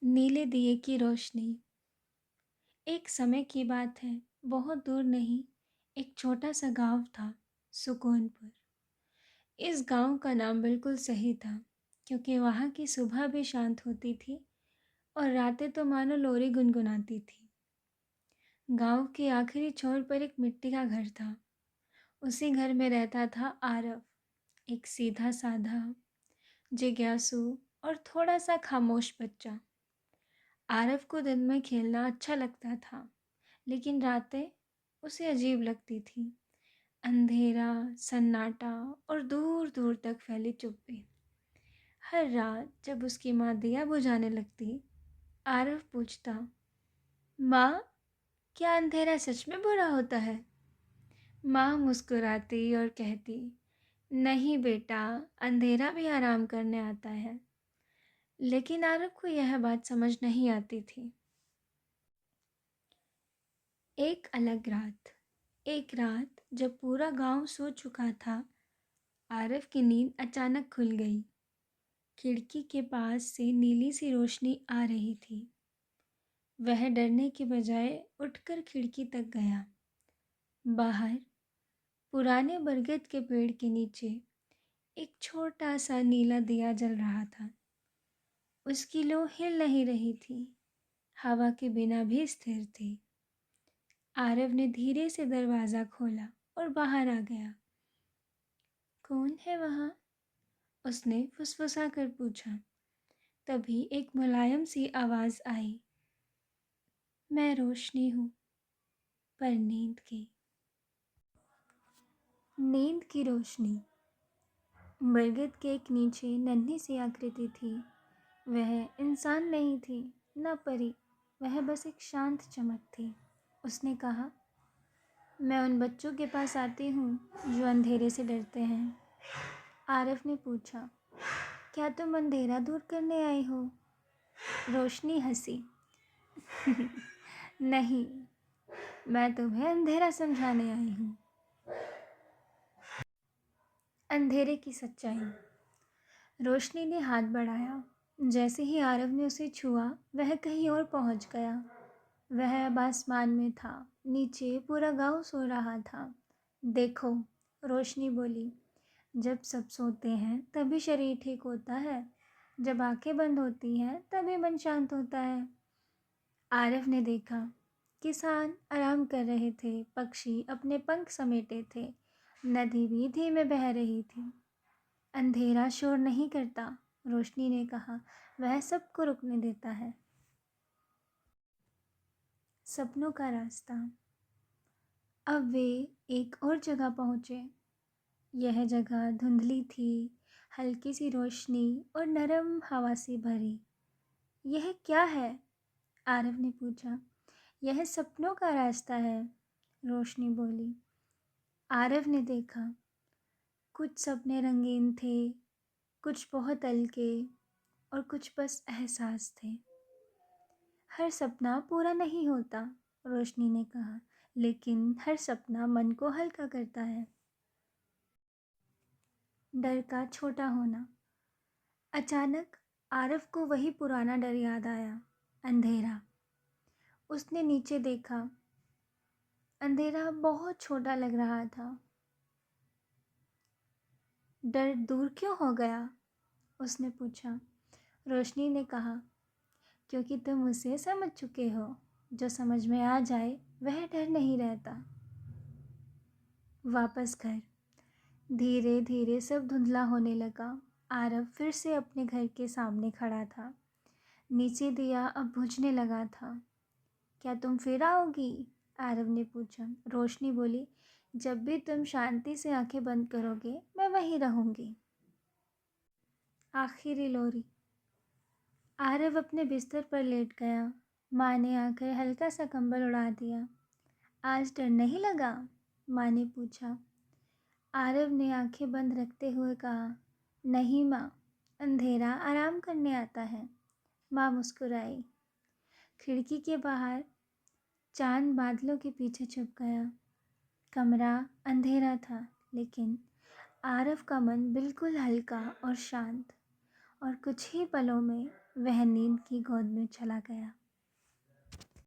नीले दिए की रोशनी। एक समय की बात है, बहुत दूर नहीं। एक छोटा सा गांव था, सुकूनपुर। इस गांव का नाम बिल्कुल सही था, क्योंकि वहाँ की सुबह भी शांत होती थी और रातें तो मानो लोरी गुनगुनाती थी। गांव के आखिरी छोर पर एक मिट्टी का घर था। उसी घर में रहता था आरव, एक सीधा साधा, जिज्ञासु और थोड़ा सा खामोश बच्चा। आरव को दिन में खेलना अच्छा लगता था, लेकिन रातें उसे अजीब लगती थी। अंधेरा, सन्नाटा और दूर दूर तक फैली चुप्पी। हर रात जब उसकी माँ दिया बुझाने लगती, आरव पूछता, माँ, क्या अंधेरा सच में बुरा होता है? माँ मुस्कुराती और कहती, नहीं बेटा, अंधेरा भी आराम करने आता है। लेकिन आरव को यह बात समझ नहीं आती थी। एक रात जब पूरा गांव सो चुका था, आरव की नींद अचानक खुल गई। खिड़की के पास से नीली सी रोशनी आ रही थी। वह डरने के बजाय उठकर खिड़की तक गया। बाहर पुराने बरगद के पेड़ के नीचे एक छोटा सा नीला दिया जल रहा था। उसकी लौ हिल नहीं रही थी, हवा के बिना भी स्थिर थी। आरव ने धीरे से दरवाज़ा खोला और बाहर आ गया। कौन है वहाँ? उसने फुसफुसा कर पूछा। तभी एक मुलायम सी आवाज़ आई, मैं रोशनी हूँ, पर नींद की रोशनी। बरगद के एक नीचे नन्ही सी आकृति थी। वह इंसान नहीं थी, न परी, वह बस एक शांत चमक थी। उसने कहा, मैं उन बच्चों के पास आती हूँ जो अंधेरे से डरते हैं। आरव ने पूछा, क्या तुम अंधेरा दूर करने आई हो? रोशनी हंसी, नहीं, मैं तुम्हें अंधेरा समझाने आई हूँ। अंधेरे की सच्चाई। रोशनी ने हाथ बढ़ाया। जैसे ही आरव ने उसे छुआ, वह कहीं और पहुंच गया। वह अब आसमान में था। नीचे पूरा गांव सो रहा था। देखो, रोशनी बोली, जब सब सोते हैं तभी शरीर ठीक होता है। जब आंखें बंद होती हैं तभी मन शांत होता है। आरव ने देखा, किसान आराम कर रहे थे, पक्षी अपने पंख समेटे थे, नदी भी धीमे बह रही थी। अंधेरा शोर नहीं करता, रोशनी ने कहा, वह सबको रुकने देता है। सपनों का रास्ता। अब वे एक और जगह पहुँचे। यह जगह धुंधली थी, हल्की सी रोशनी और नरम हवा से भरी। यह क्या है? आरव ने पूछा। यह सपनों का रास्ता है, रोशनी बोली। आरव ने देखा, कुछ सपने रंगीन थे, कुछ बहुत हल्के और कुछ बस एहसास थे। हर सपना पूरा नहीं होता, रोशनी ने कहा, लेकिन हर सपना मन को हल्का करता है। डर का छोटा होना। अचानक आरव को वही पुराना डर याद आया, अंधेरा। उसने नीचे देखा। अंधेरा बहुत छोटा लग रहा था। डर दूर क्यों हो गया? उसने पूछा। रोशनी ने कहा, क्योंकि तुम उसे समझ चुके हो। जो समझ में आ जाए वह डर नहीं रहता। वापस घर। धीरे धीरे सब धुंधला होने लगा। आरव फिर से अपने घर के सामने खड़ा था। नीचे दिया अब बुझने लगा था। क्या तुम फिर आओगी? आरव ने पूछा। रोशनी बोली, जब भी तुम शांति से आंखें बंद करोगे मैं वहीं रहूंगी। आखिरी लोरी। आरव अपने बिस्तर पर लेट गया। माँ ने आकर हल्का सा कंबल उड़ा दिया। आज डर नहीं लगा? माँ ने पूछा। आरव ने आंखें बंद रखते हुए कहा, नहीं माँ, अंधेरा आराम करने आता है। माँ मुस्कुराई। खिड़की के बाहर चांद बादलों के पीछे छुप गया। कमरा अंधेरा था, लेकिन आरव का मन बिल्कुल हल्का और शांत। और कुछ ही पलों में वह नींद की गोद में चला गया।